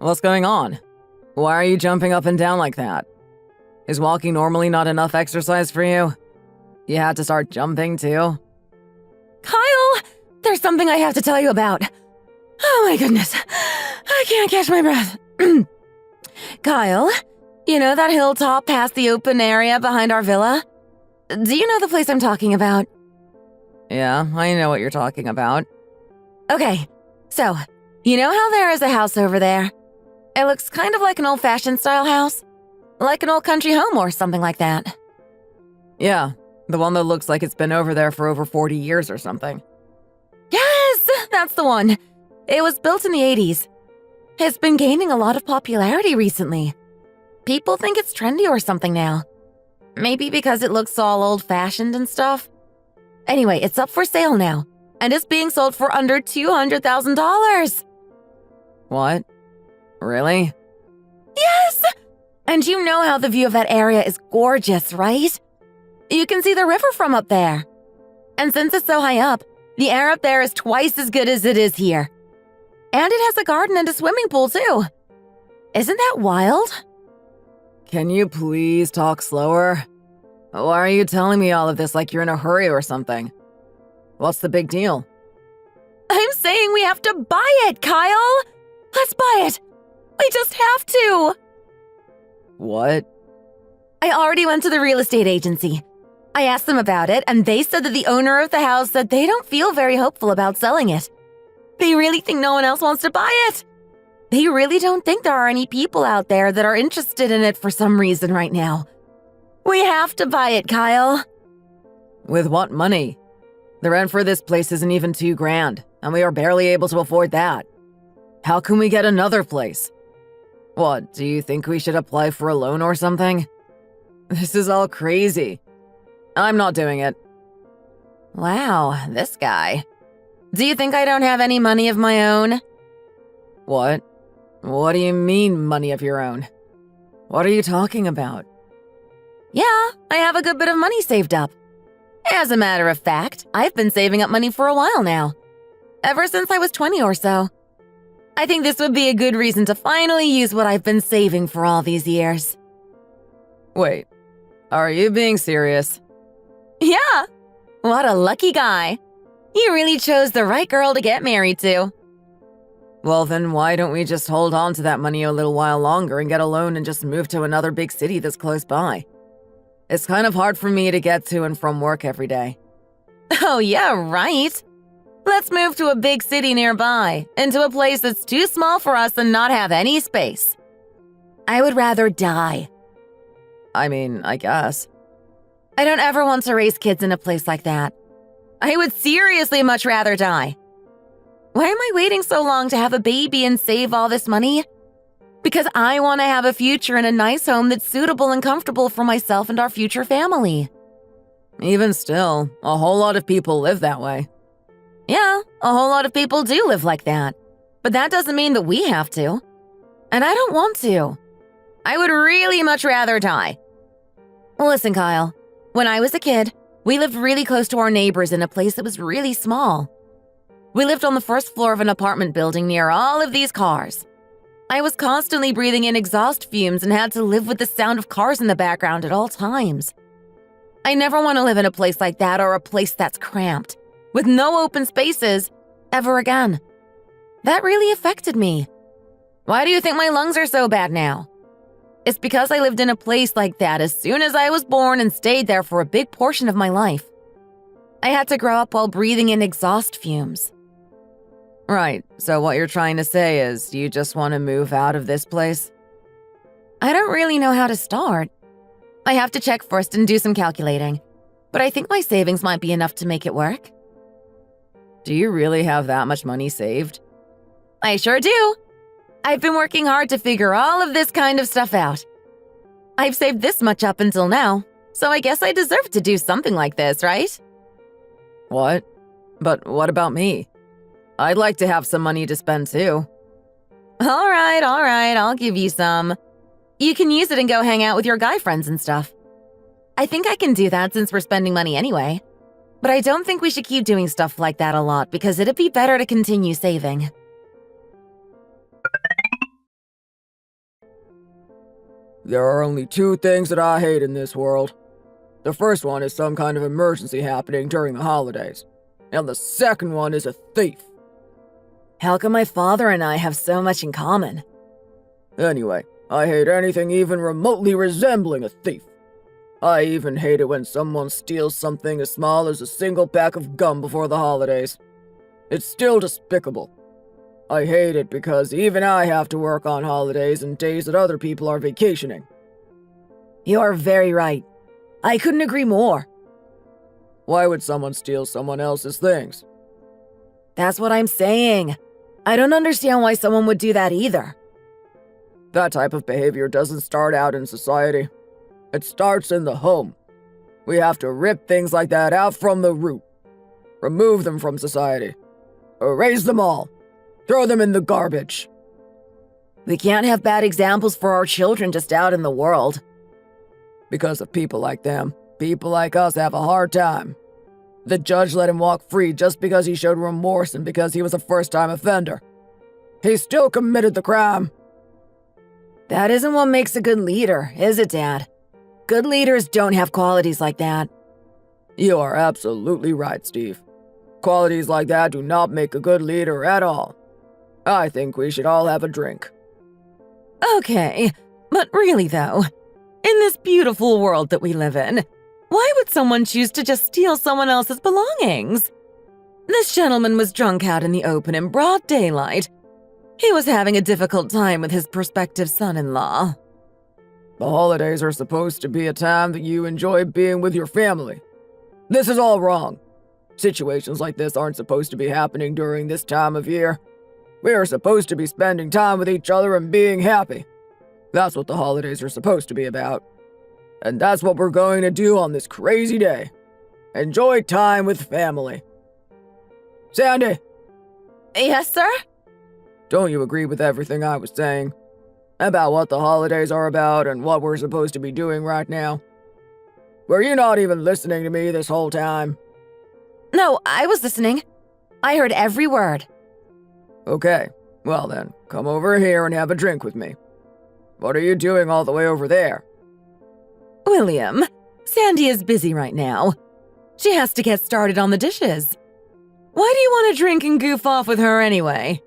What's going on? Why are you jumping up and down like that? Is walking normally not enough exercise for you? You had to start jumping too? Kyle, there's something I have to tell you about. Oh my goodness, I can't catch my breath. Kyle, you know that hilltop past the open area behind our villa? Do you know the place I'm talking about? Yeah, I know what you're talking about. Okay, so, you know how there is a house over there? It looks kind of like an old-fashioned style house? Like an old country home or something like that. Yeah, the one that looks like it's been over there for over 40 years or something. Yes, that's the one. It was built in the 80s. It's been gaining a lot of popularity recently. People think it's trendy or something now. Maybe because it looks all old-fashioned and stuff. Anyway, it's up for sale now, and it's being sold for under $200,000. What? Really? Yes! And you know how the view of that area is gorgeous, right? You can see the river from up there. And since it's so high up, the air up there is twice as good as it is here. And it has a garden and a swimming pool, too. Isn't that wild? Can you please talk slower? Why are you telling me all of this like you're in a hurry or something? What's the big deal? I'm saying we have to buy it, Kyle! Let's buy it! We just have to! What? I already went to the real estate agency. I asked them about it, and they said that the owner of the house said they don't feel very hopeful about selling it. They really think no one else wants to buy it. They really don't think there are any people out there that are interested in it for some reason right now. We have to buy it, Kyle. With what money? The rent for this place isn't even $2,000, and we are barely able to afford that. How can we get another place? What, do you think we should apply for a loan or something? This is all crazy. I'm not doing it. Wow, this guy. Do you think I don't have any money of my own? What? What do you mean, money of your own? What are you talking about? Yeah, I have a good bit of money saved up. As a matter of fact, I've been saving up money for a while now. Ever since I was 20 or so. I think this would be a good reason to finally use what I've been saving for all these years. Wait, are you being serious? Yeah! What a lucky guy. You really chose the right girl to get married to. Well, then why don't we just hold on to that money a little while longer and get a loan and just move to another big city that's close by? It's kind of hard for me to get to and from work every day. Oh, yeah, right. Let's move to a big city nearby, into a place that's too small for us and not have any space. I would rather die. I mean, I guess. I don't ever want to raise kids in a place like that. I would seriously much rather die. Why am I waiting so long to have a baby and save all this money? Because I want to have a future in a nice home that's suitable and comfortable for myself and our future family. Even still, a whole lot of people live that way. Yeah, a whole lot of people do live like that. But that doesn't mean that we have to. And I don't want to. I would really much rather die. Listen, Kyle, when I was a kid, we lived really close to our neighbors in a place that was really small. We lived on the first floor of an apartment building near all of these cars. I was constantly breathing in exhaust fumes and had to live with the sound of cars in the background at all times. I never want to live in a place like that or a place that's cramped, with no open spaces, ever again. That really affected me. Why do you think my lungs are so bad now? It's because I lived in a place like that as soon as I was born and stayed there for a big portion of my life. I had to grow up while breathing in exhaust fumes. Right, so what you're trying to say is you just want to move out of this place? I don't really know how to start. I have to check first and do some calculating, but I think my savings might be enough to make it work. Do you really have that much money saved? I sure do. I've been working hard to figure all of this kind of stuff out. I've saved this much up until now, so I guess I deserve to do something like this, right? What? But what about me? I'd like to have some money to spend too. All right, I'll give you some. You can use it and go hang out with your guy friends and stuff. I think I can do that since we're spending money anyway. But I don't think we should keep doing stuff like that a lot because it'd be better to continue saving. There are only two things that I hate in this world. The first one is some kind of emergency happening during the holidays, and the second one is a thief. How come my father and I have so much in common? Anyway, I hate anything even remotely resembling a thief. I even hate it when someone steals something as small as a single pack of gum before the holidays. It's still despicable. I hate it because even I have to work on holidays and days that other people are vacationing. You're very right. I couldn't agree more. Why would someone steal someone else's things? That's what I'm saying. I don't understand why someone would do that either. That type of behavior doesn't start out in society. It starts in the home. We have to rip things like that out from the root. Remove them from society. Erase them all. Throw them in the garbage. We can't have bad examples for our children just out in the world. Because of people like them, people like us have a hard time. The judge let him walk free just because he showed remorse and because he was a first-time offender. He still committed the crime. That isn't what makes a good leader, is it, Dad? Good leaders don't have qualities like that. You are absolutely right, Steve. Qualities like that do not make a good leader at all. I think we should all have a drink. Okay, but really though, in this beautiful world that we live in, why would someone choose to just steal someone else's belongings? This gentleman was drunk out in the open in broad daylight. He was having a difficult time with his prospective son-in-law. The holidays are supposed to be a time that you enjoy being with your family. This is all wrong. Situations like this aren't supposed to be happening during this time of year. We are supposed to be spending time with each other and being happy. That's what the holidays are supposed to be about. And that's what we're going to do on this crazy day. Enjoy time with family. Sandy! Yes, sir? Don't you agree with everything I was saying? About what the holidays are about and what we're supposed to be doing right now? Were you not even listening to me this whole time? No, I was listening. I heard every word. Okay, well then, come over here and have a drink with me. What are you doing all the way over there? William, Sandy is busy right now. She has to get started on the dishes. Why do you want to drink and goof off with her anyway?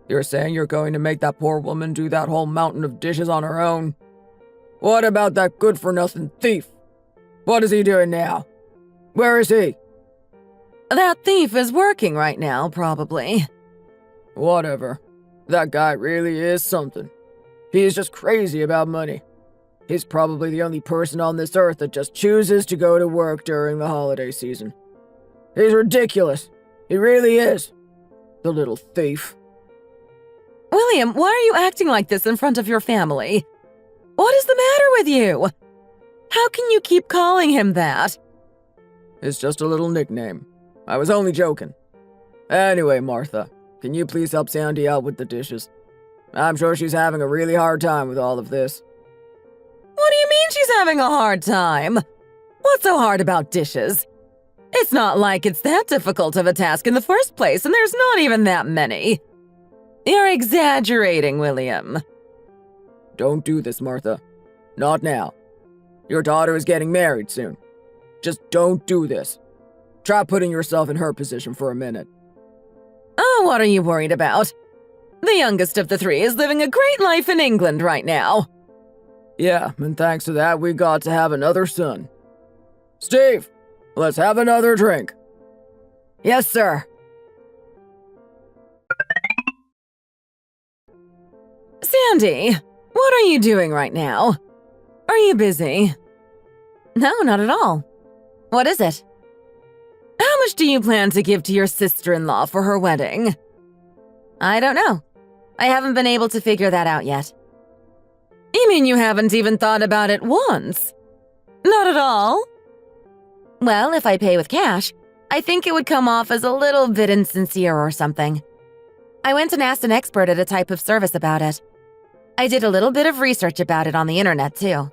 You're saying you're going to make that poor woman do that whole mountain of dishes on her own? What about that good-for-nothing thief? What is he doing now? Where is he? That thief is working right now, probably. Whatever. That guy really is something. He is just crazy about money. He's probably the only person on this earth that just chooses to go to work during the holiday season. He's ridiculous. He really is. The little thief. William, why are you acting like this in front of your family? What is the matter with you? How can you keep calling him that? It's just a little nickname. I was only joking. Anyway, Martha, can you please help Sandy out with the dishes? I'm sure she's having a really hard time with all of this. What do you mean she's having a hard time? What's so hard about dishes? It's not like it's that difficult of a task in the first place, and there's not even that many. You're exaggerating, William. Don't do this, Martha. Not now. Your daughter is getting married soon. Just don't do this. Try putting yourself in her position for a minute. Oh, what are you worried about? The youngest of the three is living a great life in England right now. Yeah, and thanks to that, we got to have another son. Steve, let's have another drink. Yes, sir. Sandy, what are you doing right now? Are you busy? No, not at all. What is it? How much do you plan to give to your sister-in-law for her wedding? I don't know. I haven't been able to figure that out yet. You mean you haven't even thought about it once? Not at all? Well, if I pay with cash, I think it would come off as a little bit insincere or something. I went and asked an expert at a type of service about it. I did a little bit of research about it on the internet, too.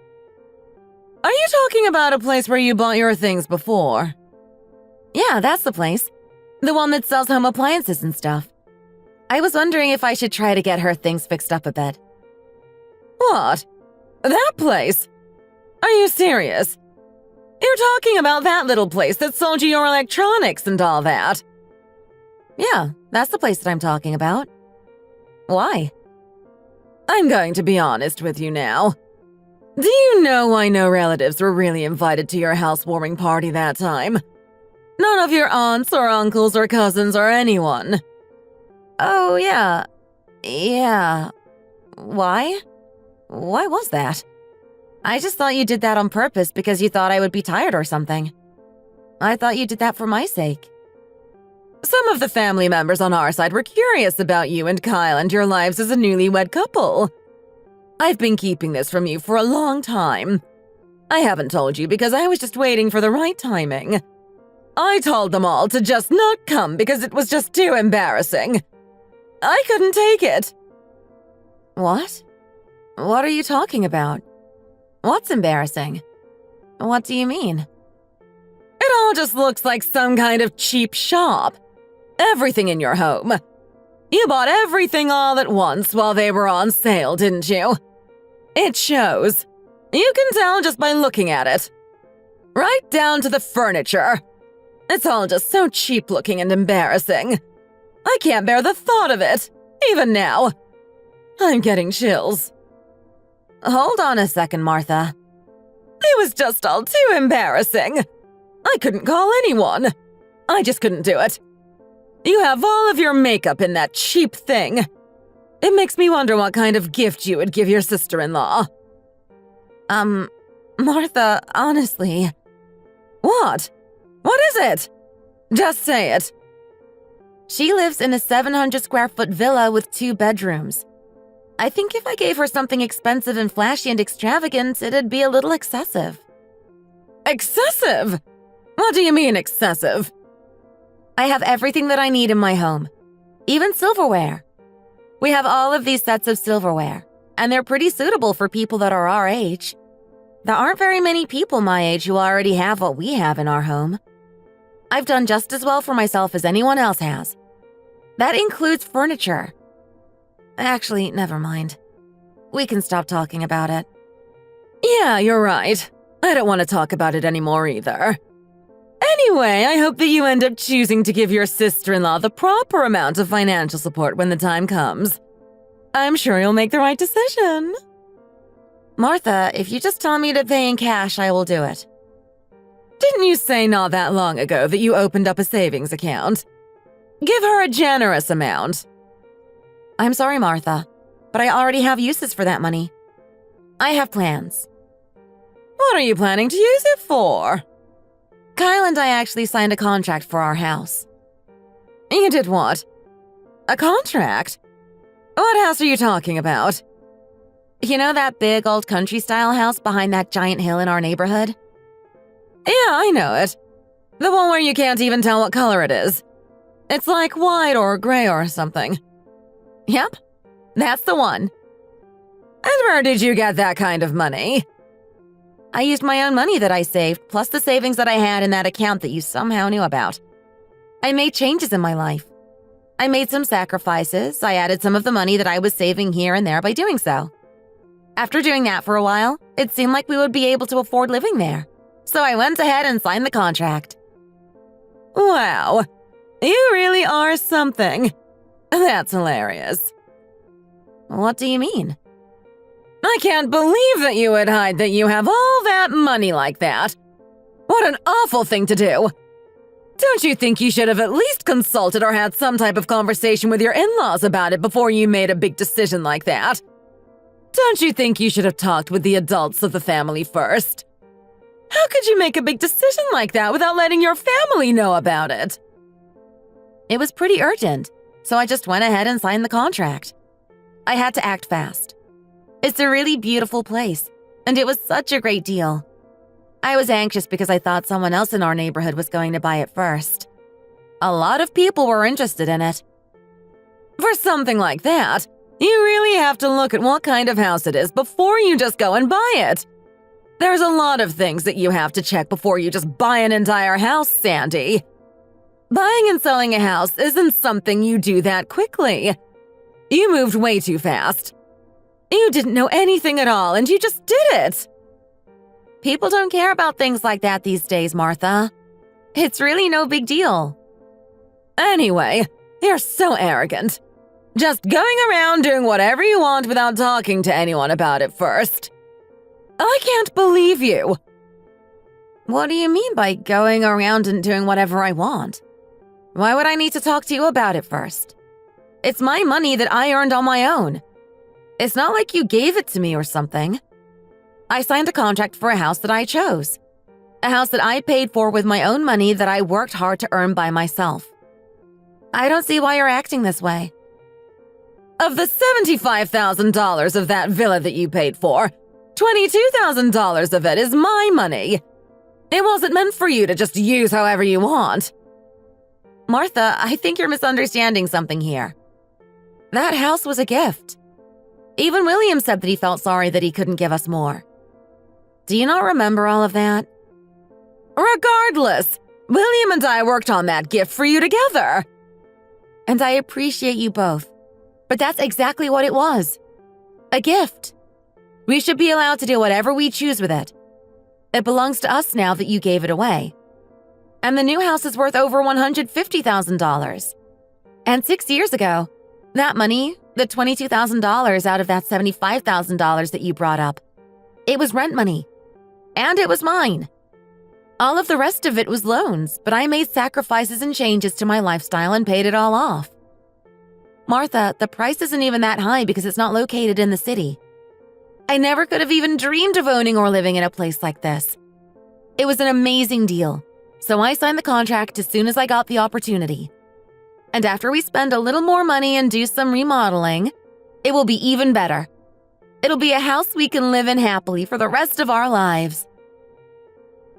Are you talking about a place where you bought your things before? Yeah, that's the place. The one that sells home appliances and stuff. I was wondering if I should try to get her things fixed up a bit. What? That place? Are you serious? You're talking about that little place that sold you your electronics and all that? Yeah, that's the place that I'm talking about. Why? I'm going to be honest with you now. Do you know why no relatives were really invited to your housewarming party that time? None of your aunts or uncles or cousins or anyone. Oh, yeah. Yeah. Why? Why was that? I just thought you did that on purpose because you thought I would be tired or something. I thought you did that for my sake. Some of the family members on our side were curious about you and Kyle and your lives as a newlywed couple. I've been keeping this from you for a long time. I haven't told you because I was just waiting for the right timing. I told them all to just not come because it was just too embarrassing. I couldn't take it. What? What are you talking about? What's embarrassing? What do you mean? It all just looks like some kind of cheap shop. Everything in your home. You bought everything all at once while they were on sale, didn't you? It shows. You can tell just by looking at it. Right down to the furniture. It's all just so cheap looking and embarrassing. I can't bear the thought of it, even now. I'm getting chills. Hold on a second, Martha. It was just all too embarrassing. I couldn't call anyone. I just couldn't do it. You have all of your makeup in that cheap thing. It makes me wonder what kind of gift you would give your sister-in-law. Martha, honestly. What? What is it? Just say it. She lives in a 700-square-foot villa with 2 bedrooms. I think if I gave her something expensive and flashy and extravagant, it'd be a little excessive. Excessive? What do you mean excessive? I have everything that I need in my home, even silverware. We have all of these sets of silverware, and they're pretty suitable for people that are our age. There aren't very many people my age who already have what we have in our home. I've done just as well for myself as anyone else has. That includes furniture. Actually, never mind. We can stop talking about it. Yeah, you're right. I don't want to talk about it anymore either. Anyway, I hope that you end up choosing to give your sister-in-law the proper amount of financial support when the time comes. I'm sure you'll make the right decision. Martha, if you just tell me to pay in cash, I will do it. Didn't you say not that long ago that you opened up a savings account? Give her a generous amount. I'm sorry, Martha, but I already have uses for that money. I have plans. What are you planning to use it for? Kyle and I actually signed a contract for our house. You did what? A contract? What house are you talking about? You know that big old country-style house behind that giant hill in our neighborhood? Yeah, I know it. The one where you can't even tell what color it is. It's like white or gray or something. Yep, that's the one. And where did you get that kind of money? I used my own money that I saved, plus the savings that I had in that account that you somehow knew about. I made changes in my life. I made some sacrifices. I added some of the money that I was saving here and there by doing so. After doing that for a while, it seemed like we would be able to afford living there. So I went ahead and signed the contract. Wow, you really are something. That's hilarious. What do you mean? I can't believe that you would hide that you have all that money like that. What an awful thing to do. Don't you think you should have at least consulted or had some type of conversation with your in-laws about it before you made a big decision like that? Don't you think you should have talked with the adults of the family first? How could you make a big decision like that without letting your family know about it? It was pretty urgent, so I just went ahead and signed the contract. I had to act fast. It's a really beautiful place, and it was such a great deal. I was anxious because I thought someone else in our neighborhood was going to buy it first. A lot of people were interested in it. For something like that, you really have to look at what kind of house it is before you just go and buy it. There's a lot of things that you have to check before you just buy an entire house, Sandy. Buying and selling a house isn't something you do that quickly. You moved way too fast. You didn't know anything at all, and you just did it! People don't care about things like that these days, Martha. It's really no big deal. Anyway, you're so arrogant. Just going around doing whatever you want without talking to anyone about it first. I can't believe you. What do you mean by going around and doing whatever I want? Why would I need to talk to you about it first? It's my money that I earned on my own. It's not like you gave it to me or something. I signed a contract for a house that I chose. A house that I paid for with my own money that I worked hard to earn by myself. I don't see why you're acting this way. Of the $75,000 of that villa that you paid for, $22,000 of it is my money. It wasn't meant for you to just use however you want. Martha, I think you're misunderstanding something here. That house was a gift. Even William said that he felt sorry that he couldn't give us more. Do you not remember all of that? Regardless, William and I worked on that gift for you together. And I appreciate you both. But that's exactly what it was. A gift. We should be allowed to do whatever we choose with it. It belongs to us now that you gave it away. And the new house is worth over $150,000. And 6 years ago, that money, the $22,000 out of that $75,000 that you brought up, it was rent money. And it was mine. All of the rest of it was loans, but I made sacrifices and changes to my lifestyle and paid it all off. Martha, the price isn't even that high because it's not located in the city. I never could have even dreamed of owning or living in a place like this. It was an amazing deal, so I signed the contract as soon as I got the opportunity. And after we spend a little more money and do some remodeling, it will be even better. It'll be a house we can live in happily for the rest of our lives.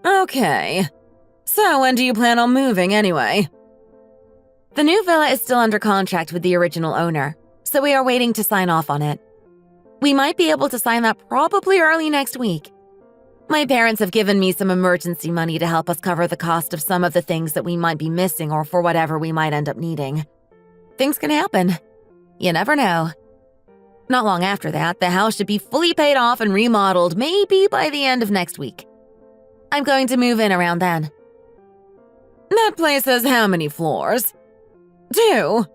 Okay. So when do you plan on moving anyway? The new villa is still under contract with the original owner, so we are waiting to sign off on it. We might be able to sign that probably early next week. My parents have given me some emergency money to help us cover the cost of some of the things that we might be missing or for whatever we might end up needing. Things can happen. You never know. Not long after that, the house should be fully paid off and remodeled maybe by the end of next week. I'm going to move in around then. That place has how many floors? 2.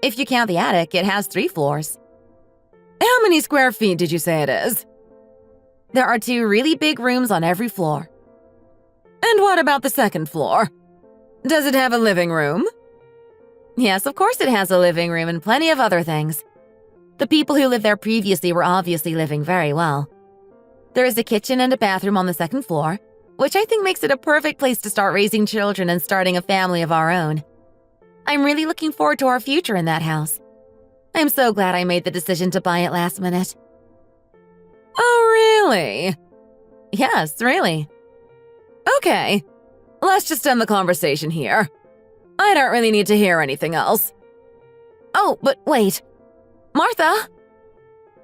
If you count the attic, it has 3 floors. How many square feet did you say it is? There are 2 really big rooms on every floor. And what about the second floor? Does it have a living room? Yes, of course it has a living room and plenty of other things. The people who lived there previously were obviously living very well. There is a kitchen and a bathroom on the second floor, which I think makes it a perfect place to start raising children and starting a family of our own. I'm really looking forward to our future in that house. I'm so glad I made the decision to buy it last minute. Oh, really? Yes, really. Okay, let's just end the conversation here. I don't really need to hear anything else. Oh, but wait. Martha!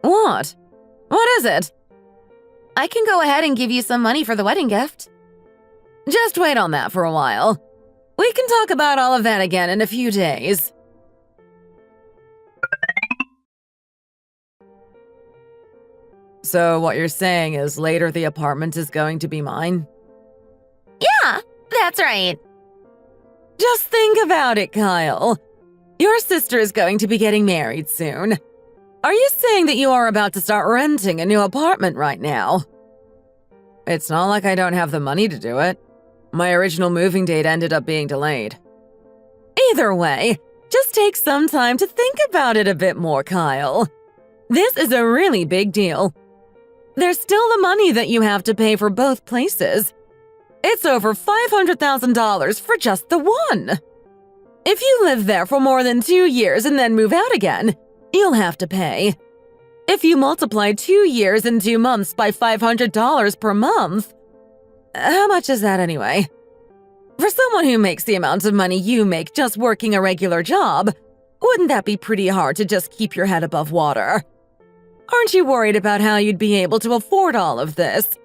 What? What is it? I can go ahead and give you some money for the wedding gift. Just wait on that for a while. We can talk about all of that again in a few days. So what you're saying is later the apartment is going to be mine? Yeah, that's right. Just think about it, Kyle. Your sister is going to be getting married soon. Are you saying that you are about to start renting a new apartment right now? It's not like I don't have the money to do it. My original moving date ended up being delayed. Either way, just take some time to think about it a bit more, Kyle. This is a really big deal. There's still the money that you have to pay for both places. It's over $500,000 for just the one. If you live there for more than 2 years and then move out again, you'll have to pay. If you multiply 2 years and 2 months by $500 per month, how much is that anyway? For someone who makes the amount of money you make just working a regular job, wouldn't that be pretty hard to just keep your head above water? Aren't you worried about how you'd be able to afford all of this?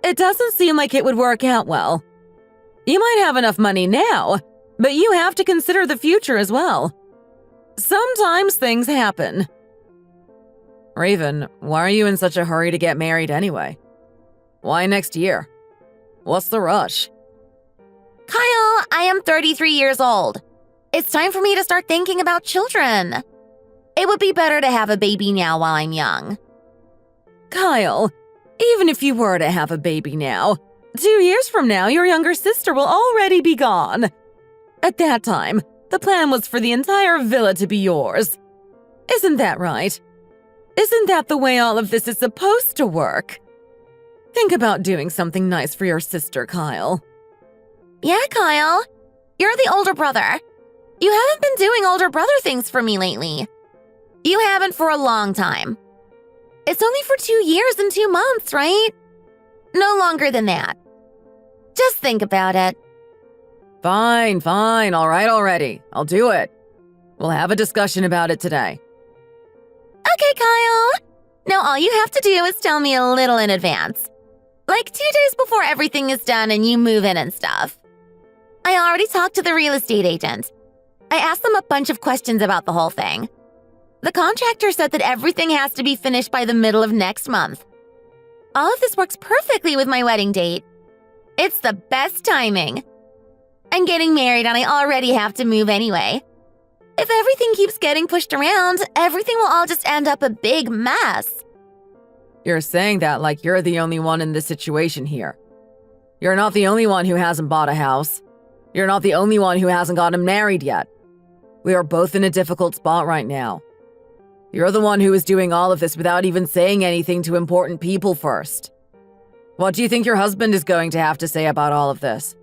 It doesn't seem like it would work out well. You might have enough money now, but you have to consider the future as well. Sometimes things happen. Raven, why are you in such a hurry to get married anyway? Why next year? What's the rush? Kyle, I am 33 years old. It's time for me to start thinking about children. It would be better to have a baby now while I'm young. Kyle, even if you were to have a baby now, 2 years from now, your younger sister will already be gone. At that time, the plan was for the entire villa to be yours. Isn't that right? Isn't that the way all of this is supposed to work? Think about doing something nice for your sister, Kyle. Yeah, Kyle. You're the older brother. You haven't been doing older brother things for me lately. You haven't for a long time. It's only for 2 years and 2 months, right? No longer than that. Just think about it. Fine, all right already. I'll do it. We'll have a discussion about it today. Okay, Kyle. Now all you have to do is tell me a little in advance. Like 2 days before everything is done and you move in and stuff. I already talked to the real estate agent. I asked them a bunch of questions about the whole thing. The contractor said that everything has to be finished by the middle of next month. All of this works perfectly with my wedding date. It's the best timing. I'm getting married and I already have to move anyway. If everything keeps getting pushed around, everything will all just end up a big mess. You're saying that like you're the only one in this situation here. You're not the only one who hasn't bought a house. You're not the only one who hasn't gotten married yet. We are both in a difficult spot right now. You're the one who is doing all of this without even saying anything to important people first. What do you think your husband is going to have to say about all of this?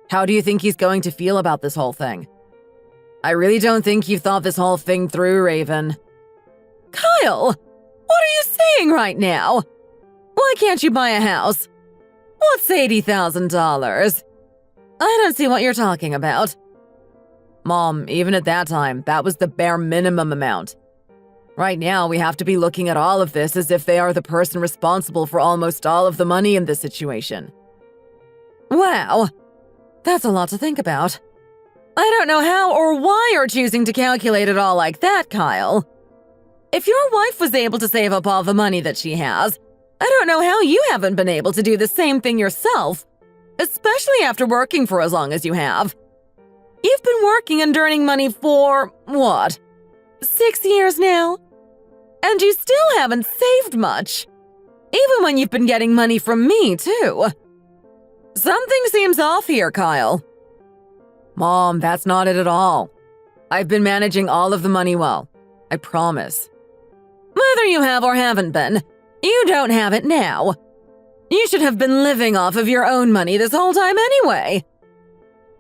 How do you think he's going to feel about this whole thing? I really don't think you've thought this whole thing through, Raven. Kyle, what are you saying right now? Why can't you buy a house? What's $80,000? I don't see what you're talking about. Mom, even at that time, that was the bare minimum amount. Right now, we have to be looking at all of this as if they are the person responsible for almost all of the money in this situation. Wow, that's a lot to think about. I don't know how or why you're choosing to calculate it all like that, Kyle. If your wife was able to save up all the money that she has, I don't know how you haven't been able to do the same thing yourself, especially after working for as long as you have. You've been working and earning money for, what, 6 years now? And you still haven't saved much. Even when you've been getting money from me, too. Something seems off here, Kyle. Mom, that's not it at all. I've been managing all of the money well. I promise. Whether you have or haven't been, you don't have it now. You should have been living off of your own money this whole time anyway.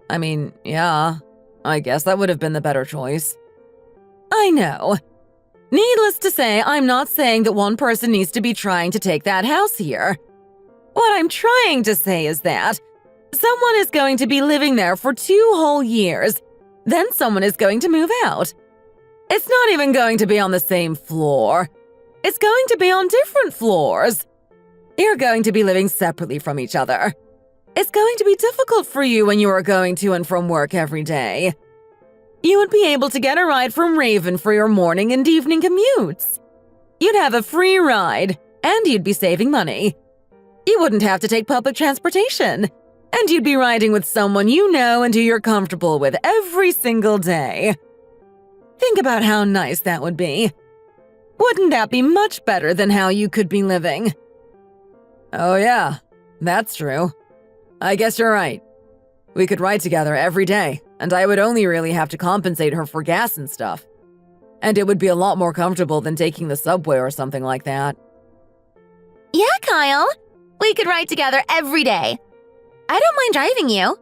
I mean, yeah, I guess that would have been the better choice. I know. Needless to say, I'm not saying that one person needs to be trying to take that house here. What I'm trying to say is that someone is going to be living there for 2 whole years, then someone is going to move out. It's not even going to be on the same floor. It's going to be on different floors. You're going to be living separately from each other. It's going to be difficult for you when you are going to and from work every day. You would be able to get a ride from Raven for your morning and evening commutes. You'd have a free ride, and you'd be saving money. You wouldn't have to take public transportation, and you'd be riding with someone you know and who you're comfortable with every single day. Think about how nice that would be. Wouldn't that be much better than how you could be living? Oh yeah, that's true. I guess you're right. We could ride together every day, and I would only really have to compensate her for gas and stuff. And it would be a lot more comfortable than taking the subway or something like that. Yeah, Kyle. We could ride together every day. I don't mind driving you.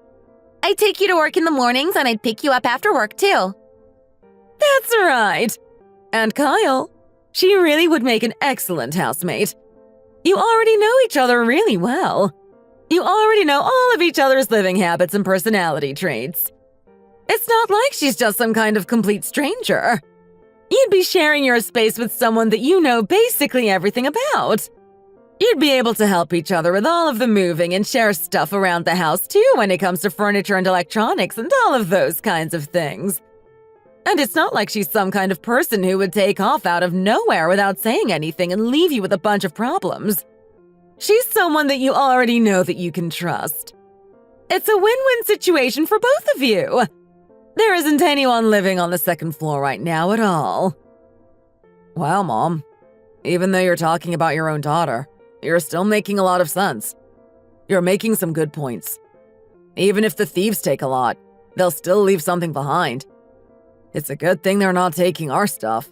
I'd take you to work in the mornings and I'd pick you up after work too. That's right. And Kyle, she really would make an excellent housemate. You already know each other really well. You already know all of each other's living habits and personality traits. It's not like she's just some kind of complete stranger. You'd be sharing your space with someone that you know basically everything about. You'd be able to help each other with all of the moving and share stuff around the house too when it comes to furniture and electronics and all of those kinds of things. And it's not like she's some kind of person who would take off out of nowhere without saying anything and leave you with a bunch of problems. She's someone that you already know that you can trust. It's a win-win situation for both of you. There isn't anyone living on the second floor right now at all. Wow, Mom. Even though you're talking about your own daughter, you're still making a lot of sense. You're making some good points. Even if the thieves take a lot, they'll still leave something behind. It's a good thing they're not taking our stuff.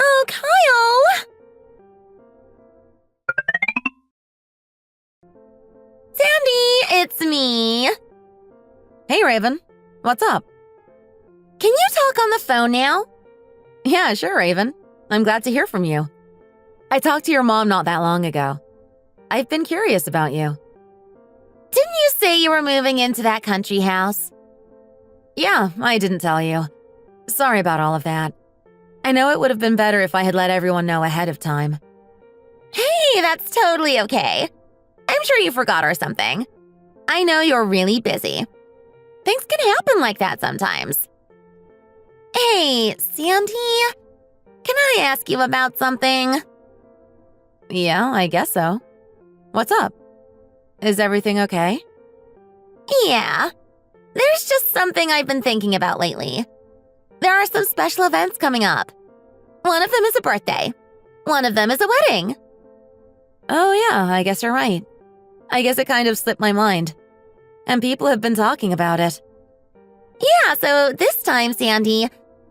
Oh, Kyle! Sandy, it's me. Hey, Raven. What's up? Can you talk on the phone now? Yeah, sure, Raven. I'm glad to hear from you. I talked to your mom not that long ago. I've been curious about you. Didn't you say you were moving into that country house? Yeah, I didn't tell you. Sorry about all of that. I know it would have been better if I had let everyone know ahead of time. Hey, that's totally okay. I'm sure you forgot or something. I know you're really busy. Things can happen like that sometimes. Hey, Sandy, can I ask you about something? Yeah, I guess so. What's up? Is everything okay? Yeah. There's just something I've been thinking about lately. There are some special events coming up. One of them is a birthday. One of them is a wedding. Oh yeah, I guess you're right. I guess it kind of slipped my mind. And people have been talking about it. Yeah, so this time, Sandy,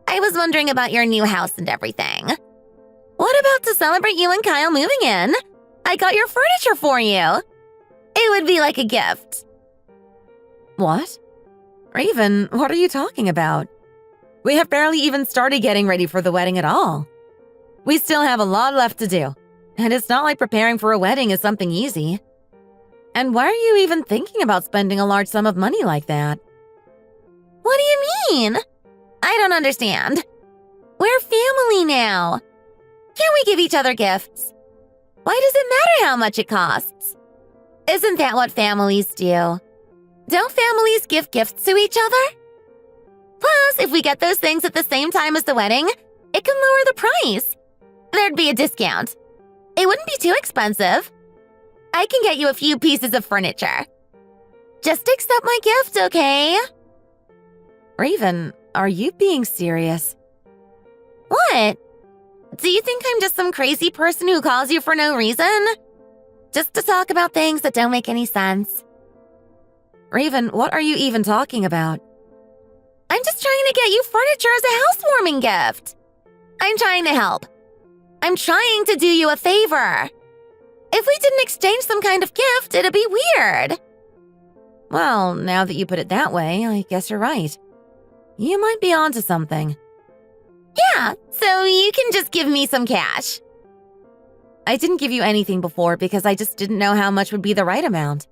I was wondering about your new house and everything. What about to celebrate you and Kyle moving in? I got your furniture for you. It would be like a gift. What? Raven, what are you talking about? We have barely even started getting ready for the wedding at all. We still have a lot left to do, and it's not like preparing for a wedding is something easy. And why are you even thinking about spending a large sum of money like that? What do you mean? I don't understand. We're family now. Can't we give each other gifts? Why does it matter how much it costs? Isn't that what families do? Don't families give gifts to each other? Plus, if we get those things at the same time as the wedding, it can lower the price. There'd be a discount. It wouldn't be too expensive. I can get you a few pieces of furniture. Just accept my gift, okay? Raven, are you being serious? What? Do you think I'm just some crazy person who calls you for no reason? Just to talk about things that don't make any sense. Raven, what are you even talking about? I'm just trying to get you furniture as a housewarming gift. I'm trying to help. I'm trying to do you a favor. If we didn't exchange some kind of gift, it'd be weird. Well, now that you put it that way, I guess you're right. You might be onto something. Yeah, so you can just give me some cash. I didn't give you anything before because I just didn't know how much would be the right amount.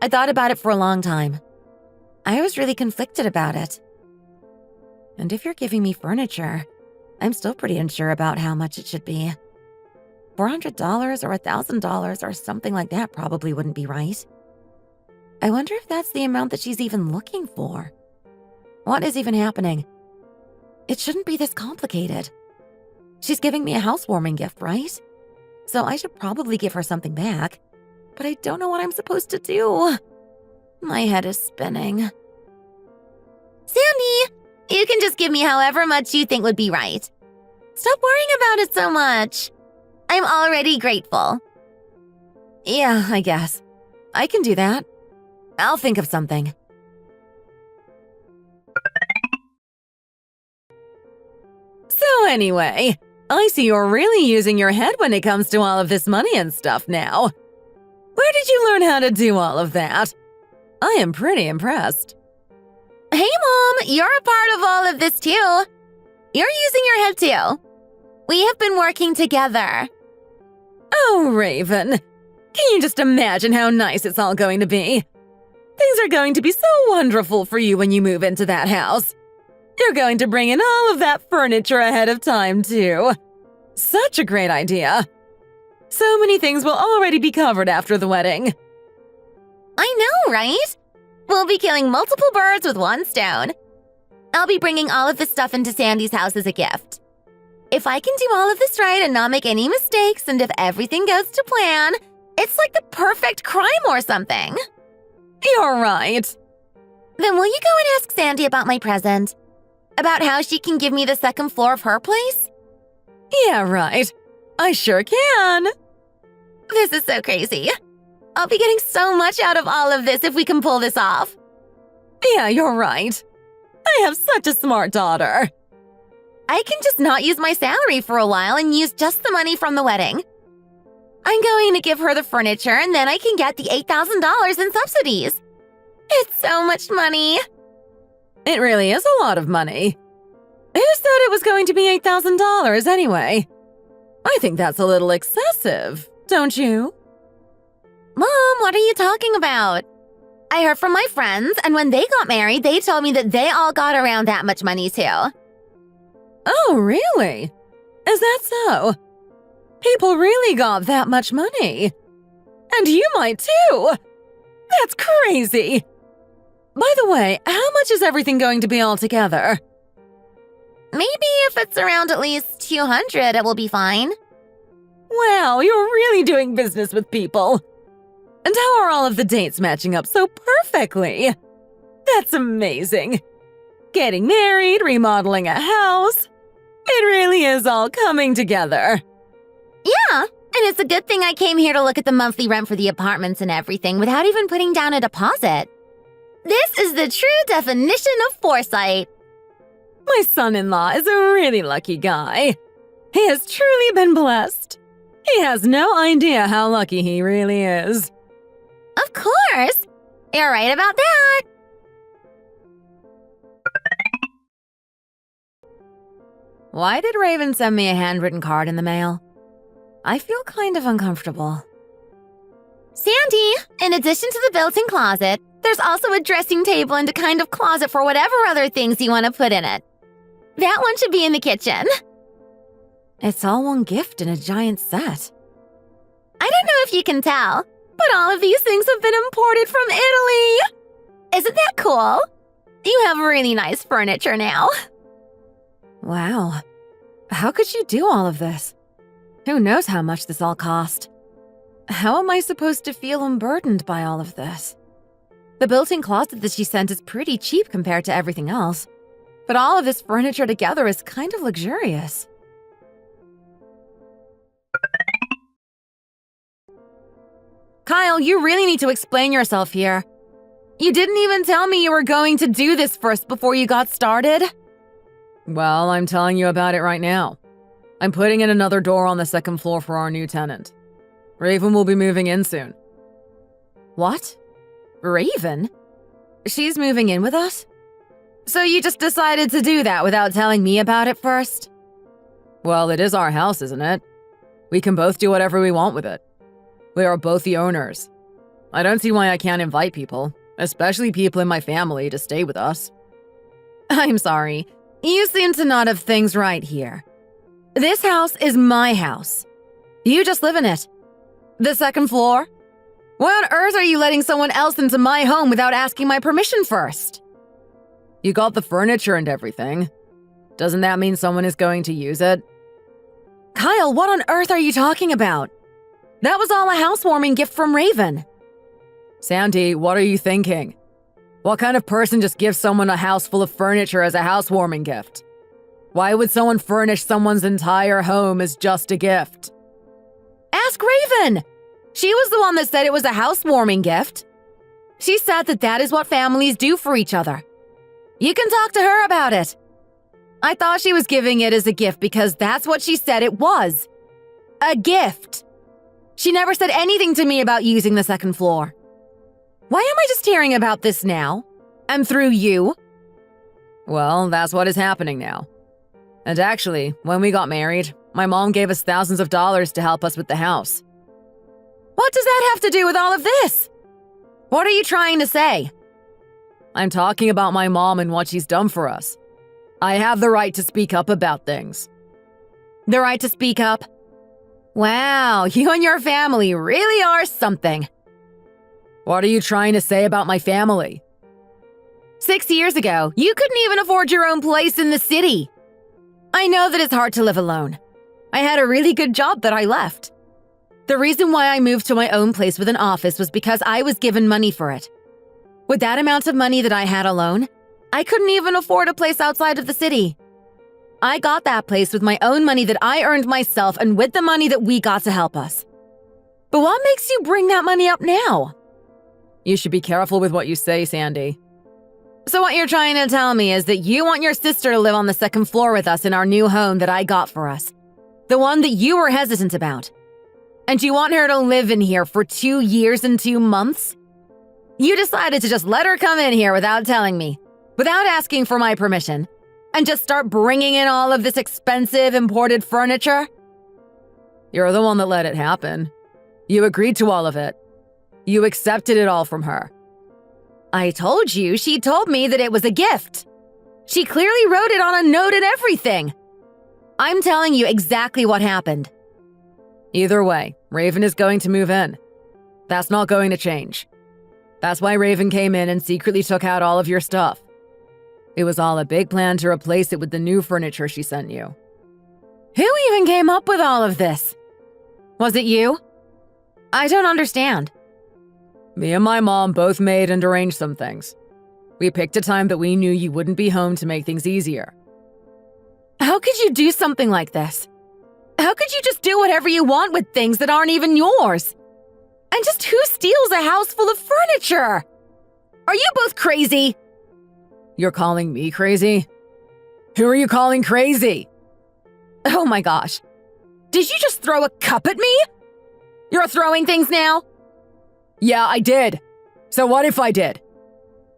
I thought about it for a long time. I was really conflicted about it. And if you're giving me furniture, I'm still pretty unsure about how much it should be. $400 or $1,000 or something like that probably wouldn't be right. I wonder if that's the amount that she's even looking for. What is even happening? It shouldn't be this complicated. She's giving me a housewarming gift, right? So I should probably give her something back. But I don't know what I'm supposed to do. My head is spinning. Sandy, you can just give me however much you think would be right. Stop worrying about it so much. I'm already grateful. Yeah, I guess. I can do that. I'll think of something. So anyway, I see you're really using your head when it comes to all of this money and stuff now. Where did you learn how to do all of that? I am pretty impressed. Hey, Mom, you're a part of all of this too. You're using your head too. We have been working together. Oh, Raven, can you just imagine how nice it's all going to be? Things are going to be so wonderful for you when you move into that house. You're going to bring in all of that furniture ahead of time, too. Such a great idea. So many things will already be covered after the wedding. I know, right? We'll be killing multiple birds with one stone. I'll be bringing all of this stuff into Sandy's house as a gift. If I can do all of this right and not make any mistakes, and if everything goes to plan, it's like the perfect crime or something. You're right. Then will you go and ask Sandy about my present? About how she can give me the second floor of her place? Yeah, right. I sure can. This is so crazy. I'll be getting so much out of all of this if we can pull this off. Yeah, you're right. I have such a smart daughter. I can just not use my salary for a while and use just the money from the wedding. I'm going to give her the furniture and then I can get the $8,000 in subsidies. It's so much money. It really is a lot of money. Who said it was going to be $8,000 anyway? I think that's a little excessive, don't you? Mom, what are you talking about? I heard from my friends, and when they got married, they told me that they all got around that much money too. Oh, really? Is that so? People really got that much money. And you might too. That's crazy. By the way, how much is everything going to be altogether? Maybe if it's around at least 200, it will be fine. Wow, you're really doing business with people. And how are all of the dates matching up so perfectly? That's amazing. Getting married, remodeling a house. It really is all coming together. Yeah, and it's a good thing I came here to look at the monthly rent for the apartments and everything without even putting down a deposit. This is the true definition of foresight. My son-in-law is a really lucky guy. He has truly been blessed. He has no idea how lucky he really is. Of course. You're right about that. Why did Raven send me a handwritten card in the mail? I feel kind of uncomfortable. Sandy, in addition to the built-in closet, there's also a dressing table and a kind of closet for whatever other things you want to put in it. That one should be in the kitchen. It's all one gift in a giant set. I don't know if you can tell, but all of these things have been imported from Italy. Isn't that cool? You have really nice furniture now. Wow. How could you do all of this? Who knows how much this all cost? How am I supposed to feel unburdened by all of this? The built-in closet that she sent is pretty cheap compared to everything else, but all of this furniture together is kind of luxurious. Kyle, you really need to explain yourself here. You didn't even tell me you were going to do this first before you got started. Well, I'm telling you about it right now. I'm putting in another door on the second floor for our new tenant. Raven will be moving in soon. What? Raven? She's moving in with us? So you just decided to do that without telling me about it first? Well, it is our house, isn't it? We can both do whatever we want with it. We are both the owners. I don't see why I can't invite people, especially people in my family, to stay with us. I'm sorry. You seem to not have things right here. This house is my house. You just live in it. The second floor? Why on earth are you letting someone else into my home without asking my permission first? You got the furniture and everything. Doesn't that mean someone is going to use it? Kyle, what on earth are you talking about? That was all a housewarming gift from Raven. Sandy, what are you thinking? What kind of person just gives someone a house full of furniture as a housewarming gift? Why would someone furnish someone's entire home as just a gift? Ask Raven! She was the one that said it was a housewarming gift. She said that that is what families do for each other. You can talk to her about it. I thought she was giving it as a gift because that's what she said it was. A gift. She never said anything to me about using the second floor. Why am I just hearing about this now? And through you? Well, that's what is happening now. And actually, when we got married, my mom gave us thousands of dollars to help us with the house. What does that have to do with all of this? What are you trying to say? I'm talking about my mom and what she's done for us. I have the right to speak up about things. The right to speak up? Wow, you and your family really are something. What are you trying to say about my family? 6 years ago, you couldn't even afford your own place in the city. I know that it's hard to live alone. I had a really good job that I left. The reason why I moved to my own place with an office was because I was given money for it. With that amount of money that I had alone, I couldn't even afford a place outside of the city. I got that place with my own money that I earned myself and with the money that we got to help us. But what makes you bring that money up now? You should be careful with what you say, Sandy. So what you're trying to tell me is that you want your sister to live on the second floor with us in our new home that I got for us. The one that you were hesitant about. And you want her to live in here for 2 years and 2 months? You decided to just let her come in here without telling me, without asking for my permission, and just start bringing in all of this expensive imported furniture? You're the one that let it happen. You agreed to all of it. You accepted it all from her. I told you, she told me that it was a gift. She clearly wrote it on a note and everything. I'm telling you exactly what happened. Either way, Raven is going to move in. That's not going to change. That's why Raven came in and secretly took out all of your stuff. It was all a big plan to replace it with the new furniture she sent you. Who even came up with all of this? Was it you? I don't understand. Me and my mom both made and arranged some things. We picked a time that we knew you wouldn't be home to make things easier. How could you do something like this? How could you just do whatever you want with things that aren't even yours? And just who steals a house full of furniture? Are you both crazy? You're calling me crazy? Who are you calling crazy? Oh my gosh. Did you just throw a cup at me? You're throwing things now? Yeah, I did. So what if I did?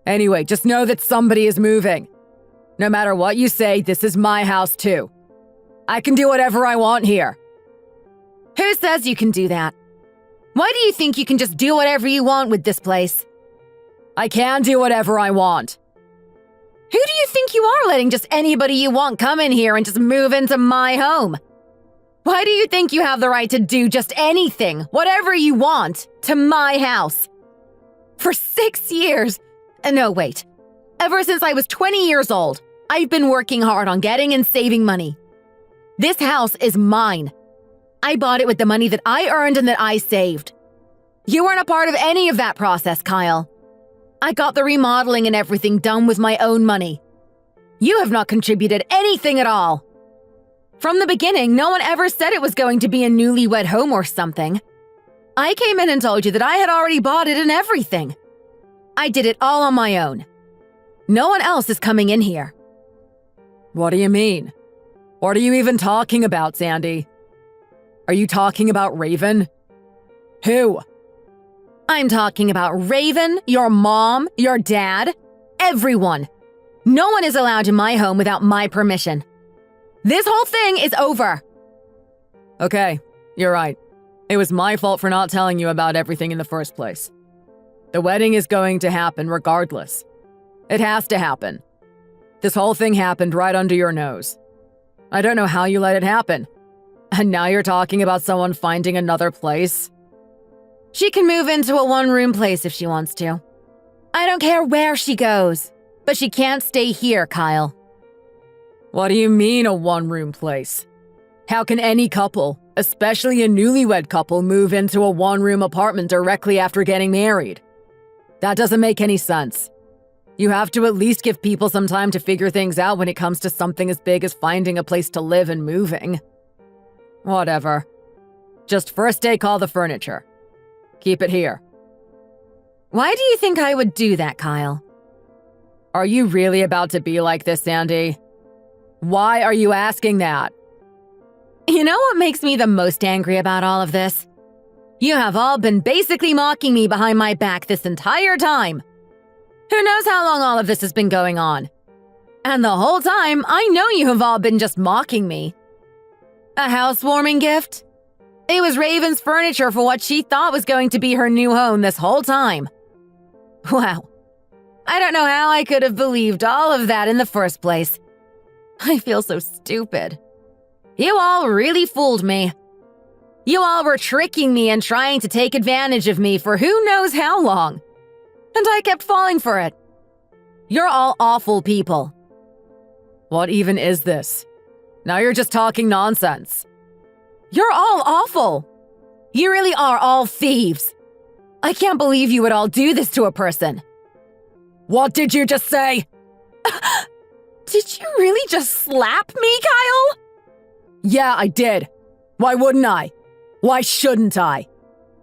Anyway, just know that somebody is moving. No matter what you say, this is my house too. I can do whatever I want here. Who says you can do that? Why do you think you can just do whatever you want with this place? I can do whatever I want. Who do you think you are letting just anybody you want come in here and just move into my home? Why do you think you have the right to do just anything, whatever you want, to my house? For 6 years. No, wait. Ever since I was 20 years old, I've been working hard on getting and saving money. This house is mine. I bought it with the money that I earned and that I saved. You weren't a part of any of that process, Kyle. I got the remodeling and everything done with my own money. You have not contributed anything at all. From the beginning, no one ever said it was going to be a newlywed home or something. I came in and told you that I had already bought it and everything. I did it all on my own. No one else is coming in here. What do you mean? What are you even talking about, Sandy? Are you talking about Raven? Who? I'm talking about Raven, your mom, your dad, everyone. No one is allowed in my home without my permission. This whole thing is over. Okay, you're right. It was my fault for not telling you about everything in the first place. The wedding is going to happen regardless. It has to happen. This whole thing happened right under your nose. I don't know how you let it happen. And now you're talking about someone finding another place? She can move into a one-room place if she wants to. I don't care where she goes, but she can't stay here, Kyle. What do you mean a one-room place? How can any couple, especially a newlywed couple, move into a one-room apartment directly after getting married? That doesn't make any sense. You have to at least give people some time to figure things out when it comes to something as big as finding a place to live and moving. Whatever. Just first take all the furniture. Keep it here. Why do you think I would do that, Kyle? Are you really about to be like this, Sandy? Why are you asking that? You know what makes me the most angry about all of this? You have all been basically mocking me behind my back this entire time. Who knows how long all of this has been going on? And the whole time, I know you have all been just mocking me. A housewarming gift? It was Raven's furniture for what she thought was going to be her new home this whole time. Wow. I don't know how I could have believed all of that in the first place. I feel so stupid. You all really fooled me. You all were tricking me and trying to take advantage of me for who knows how long. And I kept falling for it. You're all awful people. What even is this? Now you're just talking nonsense. You're all awful. You really are all thieves. I can't believe you would all do this to a person. What did you just say? Did you really just slap me, Kyle? Yeah, I did. Why wouldn't I? Why shouldn't I?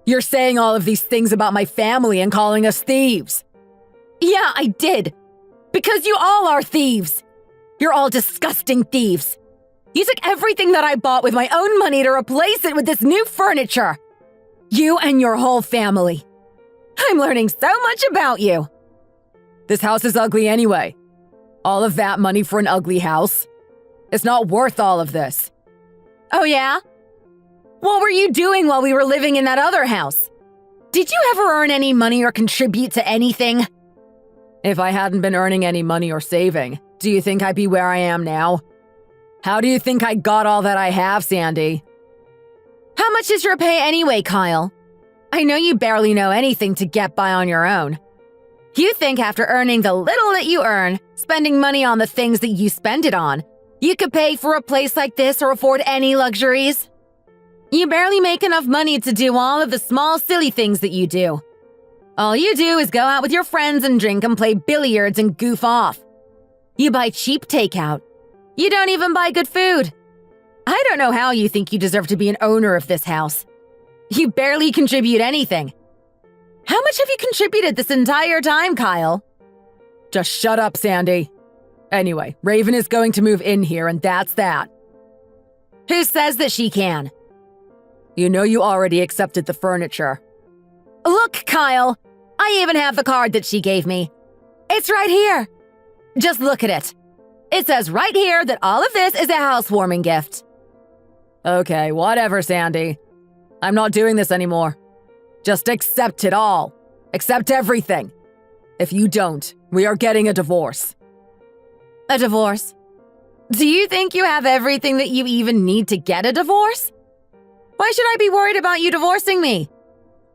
You're saying all of these things about my family and calling us thieves. Yeah, I did. Because you all are thieves. You're all disgusting thieves. You took everything that I bought with my own money to replace it with this new furniture. You and your whole family. I'm learning so much about you. This house is ugly anyway. All of that money for an ugly house? It's not worth all of this. Oh yeah? What were you doing while we were living in that other house? Did you ever earn any money or contribute to anything? If I hadn't been earning any money or saving, do you think I'd be where I am now? How do you think I got all that I have, Sandy? How much is your pay anyway, Kyle? I know you barely know anything to get by on your own. You think after earning the little that you earn, spending money on the things that you spend it on, you could pay for a place like this or afford any luxuries? You barely make enough money to do all of the small, silly things that you do. All you do is go out with your friends and drink and play billiards and goof off. You buy cheap takeout. You don't even buy good food. I don't know how you think you deserve to be an owner of this house. You barely contribute anything. How much have you contributed this entire time, Kyle? Just shut up, Sandy. Anyway, Raven is going to move in here, and that's that. Who says that she can? You know you already accepted the furniture. Look, Kyle, I even have the card that she gave me. It's right here. Just look at it. It says right here that all of this is a housewarming gift. Okay, whatever, Sandy. I'm not doing this anymore. Just accept it all. Accept everything. If you don't, we are getting a divorce. A divorce? Do you think you have everything that you even need to get a divorce? Why should I be worried about you divorcing me?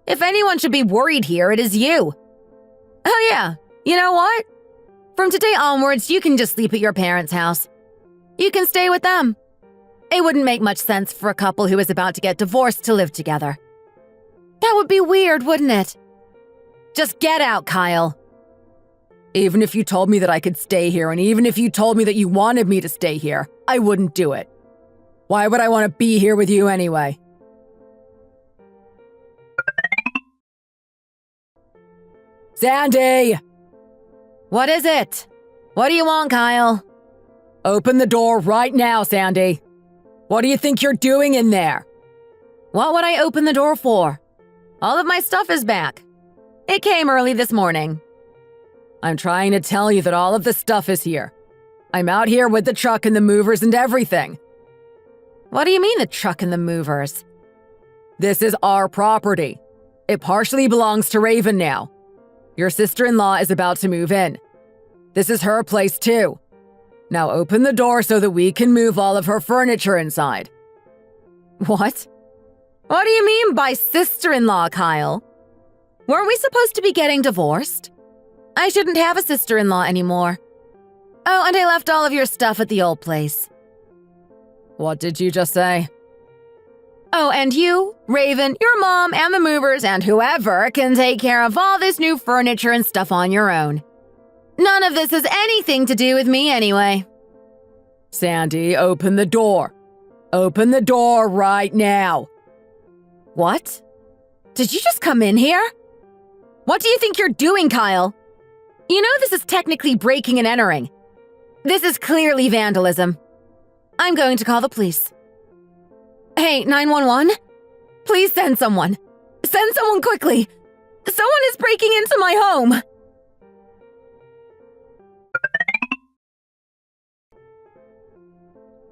If anyone should be worried here, it is you. Oh yeah, you know what? From today onwards, you can just sleep at your parents' house. You can stay with them. It wouldn't make much sense for a couple who is about to get divorced to live together. That would be weird, wouldn't it? Just get out, Kyle. Even if you told me that I could stay here, and even if you told me that you wanted me to stay here, I wouldn't do it. Why would I want to be here with you anyway? Sandy! What is it? What do you want, Kyle? Open the door right now, Sandy. What do you think you're doing in there? What would I open the door for? All of my stuff is back. It came early this morning. I'm trying to tell you that all of the stuff is here. I'm out here with the truck and the movers and everything. What do you mean the truck and the movers? This is our property. It partially belongs to Raven now. Your sister-in-law is about to move in. This is her place too. Now open the door so that we can move all of her furniture inside. What? What do you mean by sister-in-law, Kyle? Weren't we supposed to be getting divorced? I shouldn't have a sister-in-law anymore. Oh, and I left all of your stuff at the old place. What did you just say? Oh, and you, Raven, your mom, and the movers, and whoever can take care of all this new furniture and stuff on your own. None of this has anything to do with me anyway. Sandy, open the door. Open the door right now. What? Did you just come in here? What do you think you're doing, Kyle? You know this is technically breaking and entering. This is clearly vandalism. I'm going to call the police. Hey, 911? Please send someone. Send someone quickly. Someone is breaking into my home.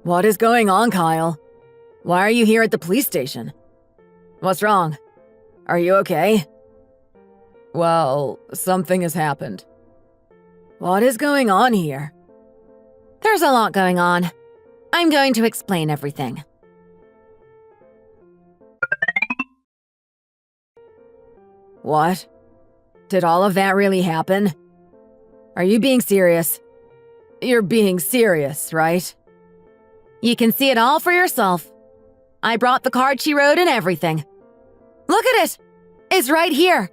What is going on, Kyle? Why are you here at the police station? What's wrong? Are you okay? Well, something has happened. What is going on here? There's a lot going on. I'm going to explain everything. What? Did all of that really happen? Are you being serious? You're being serious, right? You can see it all for yourself. I brought the card she wrote and everything. Look at it! It's right here.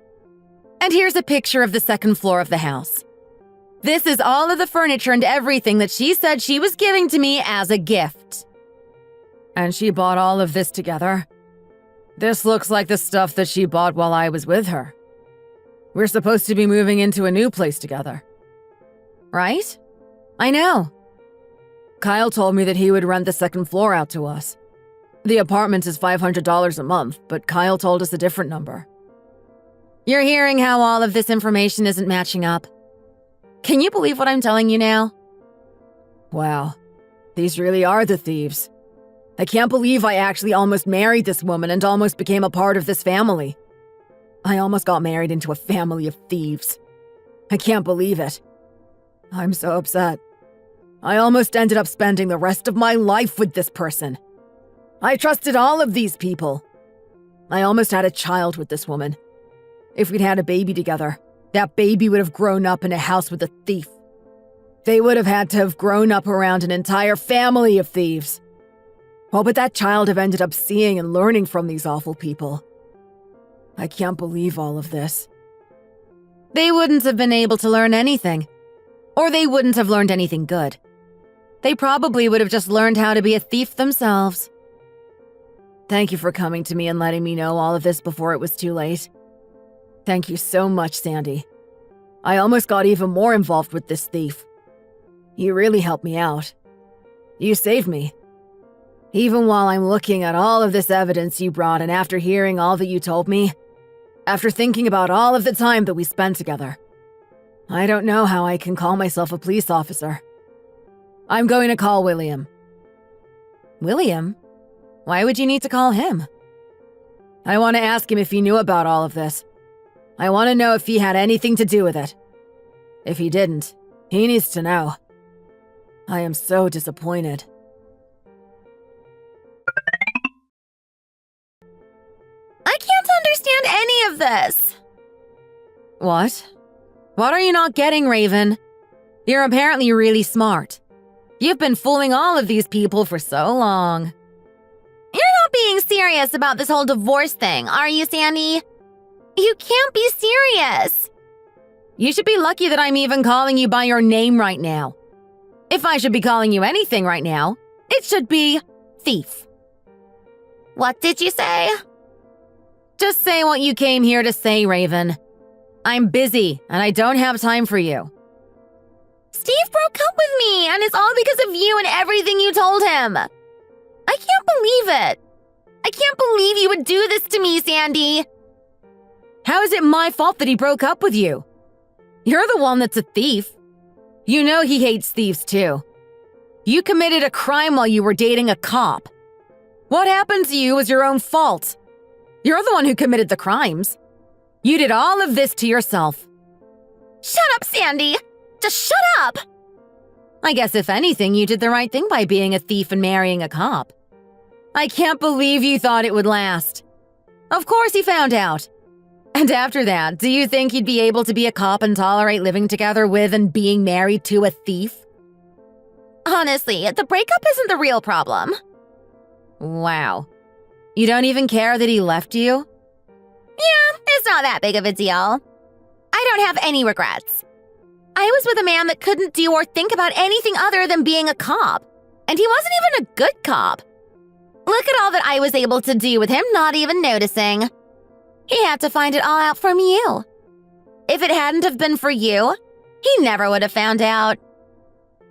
And here's a picture of the second floor of the house. This is all of the furniture and everything that she said she was giving to me as a gift. And she bought all of this together? This looks like the stuff that she bought while I was with her. We're supposed to be moving into a new place together. Right? I know. Kyle told me that he would rent the second floor out to us. The apartment is $500 a month, but Kyle told us a different number. You're hearing how all of this information isn't matching up. Can you believe what I'm telling you now? Wow, these really are the thieves. I can't believe I actually almost married this woman and almost became a part of this family. I almost got married into a family of thieves. I can't believe it. I'm so upset. I almost ended up spending the rest of my life with this person. I trusted all of these people. I almost had a child with this woman. If we'd had a baby together, that baby would have grown up in a house with a thief. They would have had to have grown up around an entire family of thieves. What would that child have ended up seeing and learning from these awful people? I can't believe all of this. They wouldn't have been able to learn anything. Or they wouldn't have learned anything good. They probably would have just learned how to be a thief themselves. Thank you for coming to me and letting me know all of this before it was too late. Thank you so much, Sandy. I almost got even more involved with this thief. You really helped me out. You saved me. Even while I'm looking at all of this evidence you brought and after hearing all that you told me, after thinking about all of the time that we spent together, I don't know how I can call myself a police officer. I'm going to call William. William? Why would you need to call him? I want to ask him if he knew about all of this. I want to know if he had anything to do with it. If he didn't, he needs to know. I am so disappointed. I can't understand any of this. What? What are you not getting, Raven? You're apparently really smart. You've been fooling all of these people for so long. You're not being serious about this whole divorce thing, are you, Sandy? You can't be serious. You should be lucky that I'm even calling you by your name right now. If I should be calling you anything right now, it should be thief. What did you say? Just say what you came here to say, Raven. I'm busy, and I don't have time for you. Steve broke up with me, and it's all because of you and everything you told him. I can't believe it. I can't believe you would do this to me, Sandy. How is it my fault that he broke up with you? You're the one that's a thief. You know he hates thieves, too. You committed a crime while you were dating a cop. What happened to you was your own fault. You're the one who committed the crimes. You did all of this to yourself. Shut up, Sandy! Just shut up! I guess if anything, you did the right thing by being a thief and marrying a cop. I can't believe you thought it would last. Of course he found out. And after that, do you think you'd be able to be a cop and tolerate living together with and being married to a thief? Honestly, the breakup isn't the real problem. Wow. You don't even care that he left you? Yeah, it's not that big of a deal. I don't have any regrets. I was with a man that couldn't do or think about anything other than being a cop. And he wasn't even a good cop. Look at all that I was able to do with him not even noticing. He had to find it all out from you. If it hadn't have been for you, he never would have found out.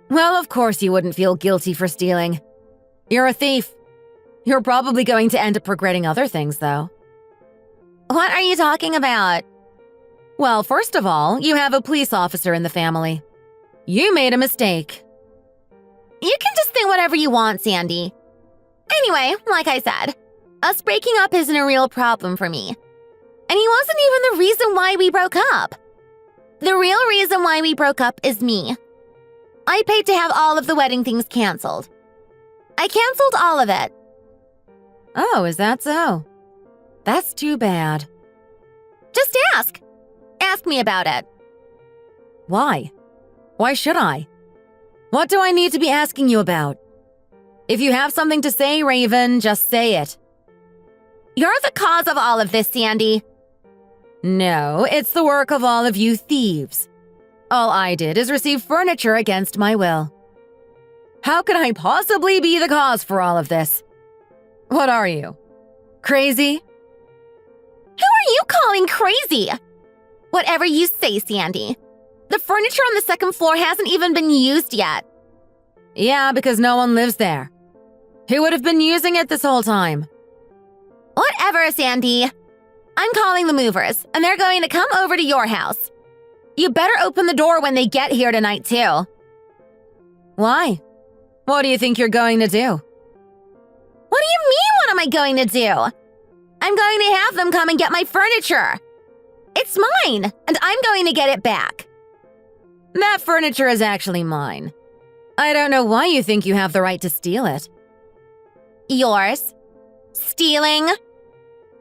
Well, of course you wouldn't feel guilty for stealing. You're a thief. You're probably going to end up regretting other things, though. What are you talking about? Well, first of all, you have a police officer in the family. You made a mistake. You can just think whatever you want, Sandy. Anyway, like I said, us breaking up isn't a real problem for me. And he wasn't even the reason why we broke up. The real reason why we broke up is me. I paid to have all of the wedding things canceled. I canceled all of it. Oh, is that so? That's too bad. Just ask. Ask me about it. Why? Why should I? What do I need to be asking you about? If you have something to say, Raven, just say it. You're the cause of all of this, Sandy. No, it's the work of all of you thieves. All I did is receive furniture against my will. How could I possibly be the cause for all of this? What are you? Crazy? Who are you calling crazy? Whatever you say, Sandy. The furniture on the second floor hasn't even been used yet. Yeah, because no one lives there. Who would have been using it this whole time? Whatever, Sandy. I'm calling the movers, and they're going to come over to your house. You better open the door when they get here tonight, too. Why? What do you think you're going to do? What do you mean, what am I going to do? I'm going to have them come and get my furniture. It's mine, and I'm going to get it back. That furniture is actually mine. I don't know why you think you have the right to steal it. Yours? Stealing?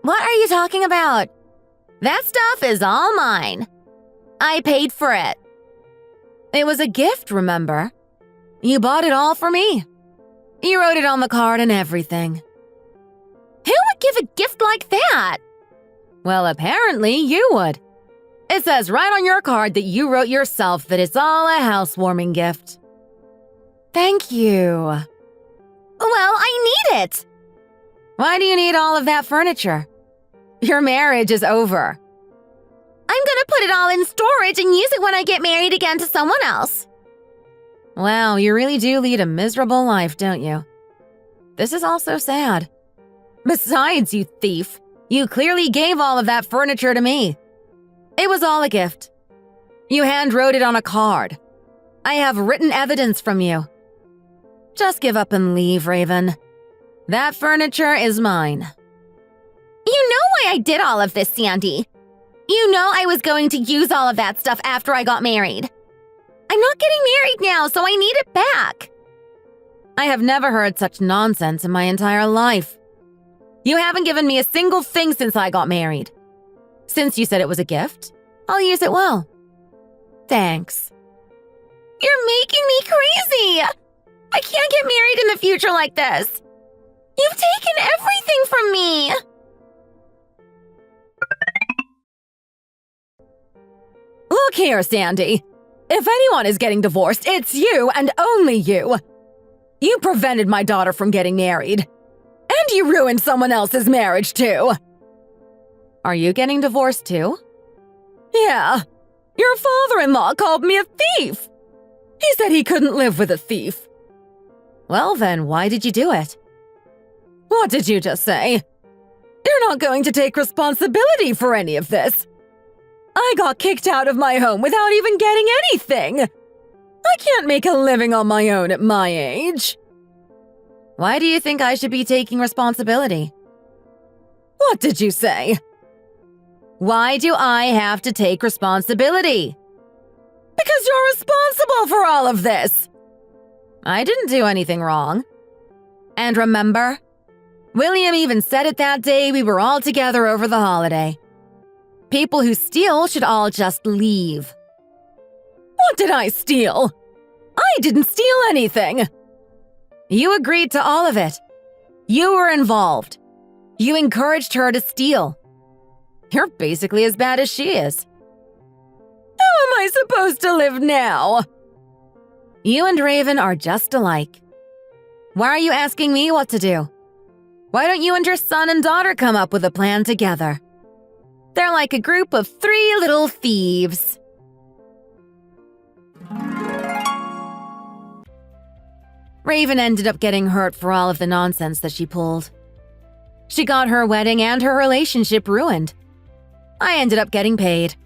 What are you talking about? That stuff is all mine. I paid for it. It was a gift, remember? You bought it all for me. You wrote it on the card and everything. Who would give a gift like that? Well, apparently you would. It says right on your card that you wrote yourself that it's all a housewarming gift. Thank you. Well, I need it. Why do you need all of that furniture? Your marriage is over. I'm gonna put it all in storage and use it when I get married again to someone else. Wow, you really do lead a miserable life, don't you? This is all so sad. Besides, you thief, you clearly gave all of that furniture to me. It was all a gift. You handwrote it on a card. I have written evidence from you. Just give up and leave, Raven. That furniture is mine. You know why I did all of this, Sandy. You know I was going to use all of that stuff after I got married. I'm not getting married now, so I need it back. I have never heard such nonsense in my entire life. You haven't given me a single thing since I got married. Since you said it was a gift, I'll use it well. Thanks. You're making me crazy. I can't get married in the future like this. You've taken everything from me. Look here, Sandy. If anyone is getting divorced, it's you and only you. You prevented my daughter from getting married. And you ruined someone else's marriage, too. Are you getting divorced, too? Yeah. Your father-in-law called me a thief. He said he couldn't live with a thief. Well then, why did you do it? What did you just say? You're not going to take responsibility for any of this. I got kicked out of my home without even getting anything. I can't make a living on my own at my age. Why do you think I should be taking responsibility? What did you say? Why do I have to take responsibility? Because you're responsible for all of this. I didn't do anything wrong. And remember, William even said it that day we were all together over the holiday. People who steal should all just leave. What did I steal? I didn't steal anything. You agreed to all of it. You were involved. You encouraged her to steal. You're basically as bad as she is. How am I supposed to live now? You and Raven are just alike. Why are you asking me what to do? Why don't you and your son and daughter come up with a plan together? They're like a group of 3 little thieves. Raven ended up getting hurt for all of the nonsense that she pulled. She got her wedding and her relationship ruined. I ended up getting paid.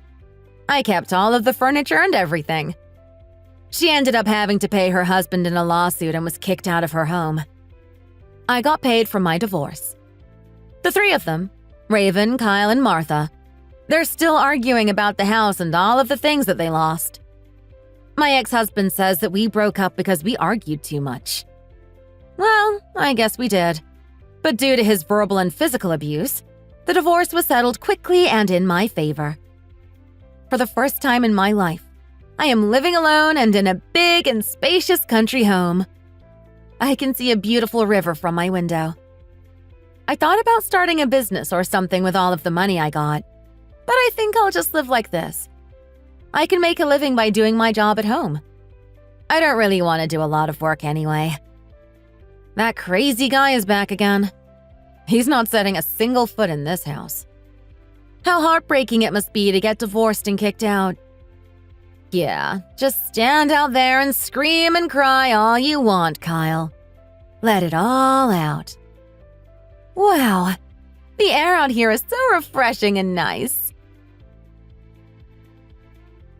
I kept all of the furniture and everything. She ended up having to pay her husband in a lawsuit and was kicked out of her home. I got paid for my divorce. The 3 of them, Raven, Kyle, and Martha, they're still arguing about the house and all of the things that they lost. My ex-husband says that we broke up because we argued too much. Well, I guess we did. But due to his verbal and physical abuse, the divorce was settled quickly and in my favor. For the first time in my life, I am living alone and in a big and spacious country home. I can see a beautiful river from my window. I thought about starting a business or something with all of the money I got, but I think I'll just live like this. I can make a living by doing my job at home. I don't really want to do a lot of work anyway. That crazy guy is back again. He's not setting a single foot in this house. How heartbreaking it must be to get divorced and kicked out. Yeah, just stand out there and scream and cry all you want, Kyle. Let it all out. Wow, the air out here is so refreshing and nice.